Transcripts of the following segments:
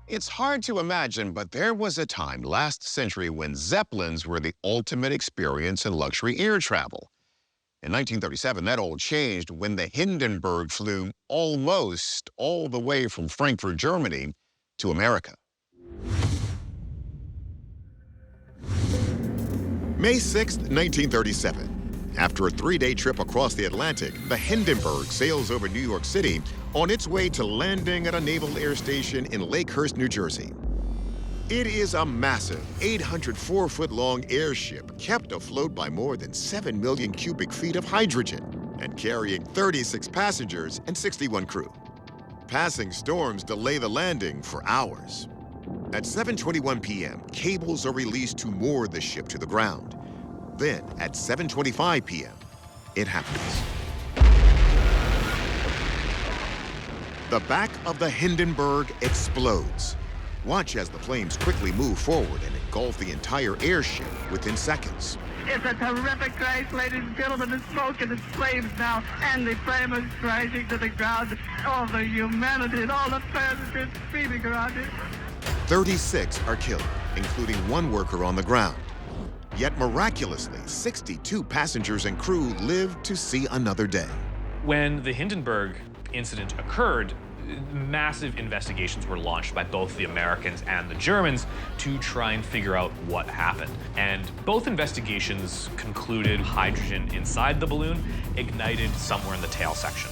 It's hard to imagine, but there was a time last century when Zeppelins were the ultimate experience in luxury air travel. In 1937, that all changed when the Hindenburg flew almost all the way from Frankfurt, Germany to America. May 6, 1937. After a three-day trip across the Atlantic, the Hindenburg sails over New York City on its way to landing at a naval air station in Lakehurst, New Jersey. It is a massive 804-foot-long airship kept afloat by more than 7 million cubic feet of hydrogen and carrying 36 passengers and 61 crew. Passing storms delay the landing for hours. At 7:21 p.m., cables are released to moor the ship to the ground. Then, at 7:25 p.m., it happens. The back of the Hindenburg explodes. Watch as the flames quickly move forward and engulf the entire airship within seconds. It's a terrific crash, ladies and gentlemen. The smoke and the flames now, and the flame is crashing to the ground. All the humanity and all the passengers screaming around it. 36 are killed, including one worker on the ground. Yet miraculously, 62 passengers and crew lived to see another day. When the Hindenburg incident occurred, massive investigations were launched by both the Americans and the Germans to try and figure out what happened. And both investigations concluded hydrogen inside the balloon ignited somewhere in the tail section.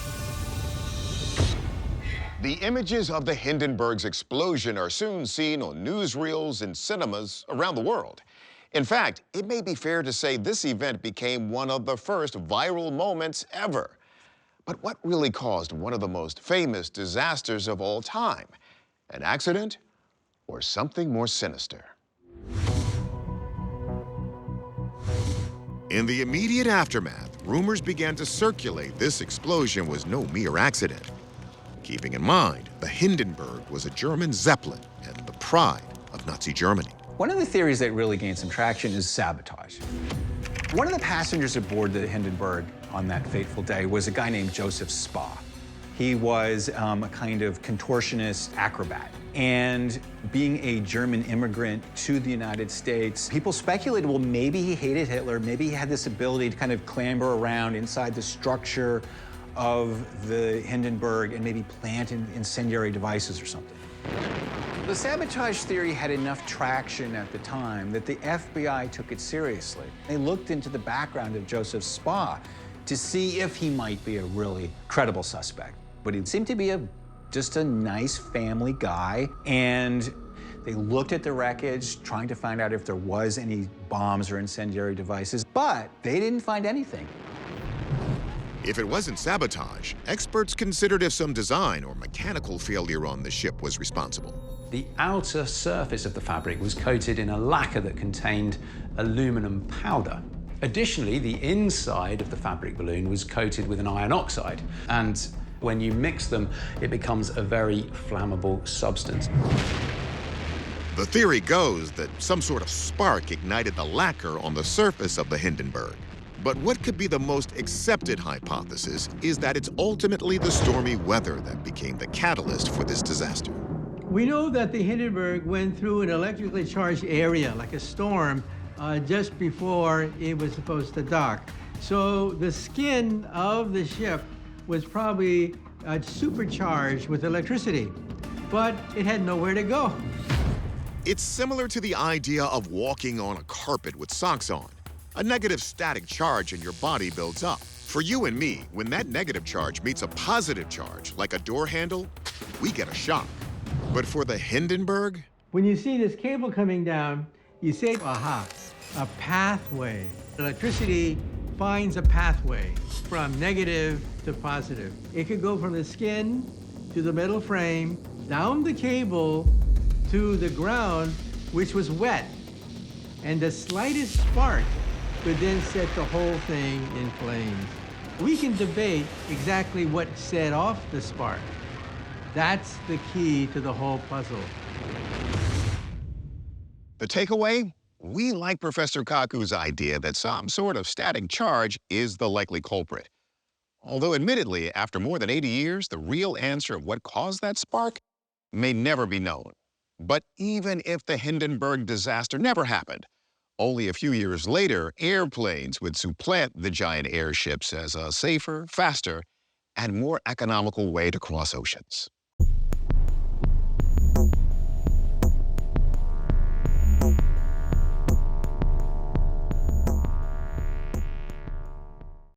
The images of the Hindenburg's explosion are soon seen on newsreels and cinemas around the world. In fact, it may be fair to say this event became one of the first viral moments ever. But what really caused one of the most famous disasters of all time? An accident or something more sinister? In the immediate aftermath, rumors began to circulate this explosion was no mere accident. Keeping in mind, the Hindenburg was a German Zeppelin and the pride of Nazi Germany. One of the theories that really gained some traction is sabotage. One of the passengers aboard the Hindenburg on that fateful day was a guy named Joseph Spa. He was a kind of contortionist acrobat. And being a German immigrant to the United States, people speculated, well, maybe he hated Hitler, maybe he had this ability to kind of clamber around inside the structure of the Hindenburg and maybe plant incendiary devices or something. The sabotage theory had enough traction at the time that the FBI took it seriously. They looked into the background of Joseph Spa to see if he might be a really credible suspect. But he seemed to be just a nice family guy, and they looked at the wreckage, trying to find out if there was any bombs or incendiary devices, but they didn't find anything. If it wasn't sabotage, experts considered if some design or mechanical failure on the ship was responsible. The outer surface of the fabric was coated in a lacquer that contained aluminum powder. Additionally, the inside of the fabric balloon was coated with an iron oxide, and when you mix them, it becomes a very flammable substance. The theory goes that some sort of spark ignited the lacquer on the surface of the Hindenburg. But what could be the most accepted hypothesis is that it's ultimately the stormy weather that became the catalyst for this disaster. We know that the Hindenburg went through an electrically charged area, like a storm, just before it was supposed to dock. So the skin of the ship was probably supercharged with electricity, but it had nowhere to go. It's similar to the idea of walking on a carpet with socks on. A negative static charge in your body builds up. For you and me, when that negative charge meets a positive charge, like a door handle, we get a shock. But for the Hindenburg? When you see this cable coming down, you say, aha, a pathway. Electricity finds a pathway from negative to positive. It could go from the skin to the metal frame, down the cable to the ground, which was wet. And the slightest spark could then set the whole thing in flames. We can debate exactly what set off the spark. That's the key to the whole puzzle. The takeaway? We like Professor Kaku's idea that some sort of static charge is the likely culprit. Although admittedly, after more than 80 years, the real answer of what caused that spark may never be known. But even if the Hindenburg disaster never happened, only a few years later, airplanes would supplant the giant airships as a safer, faster, and more economical way to cross oceans.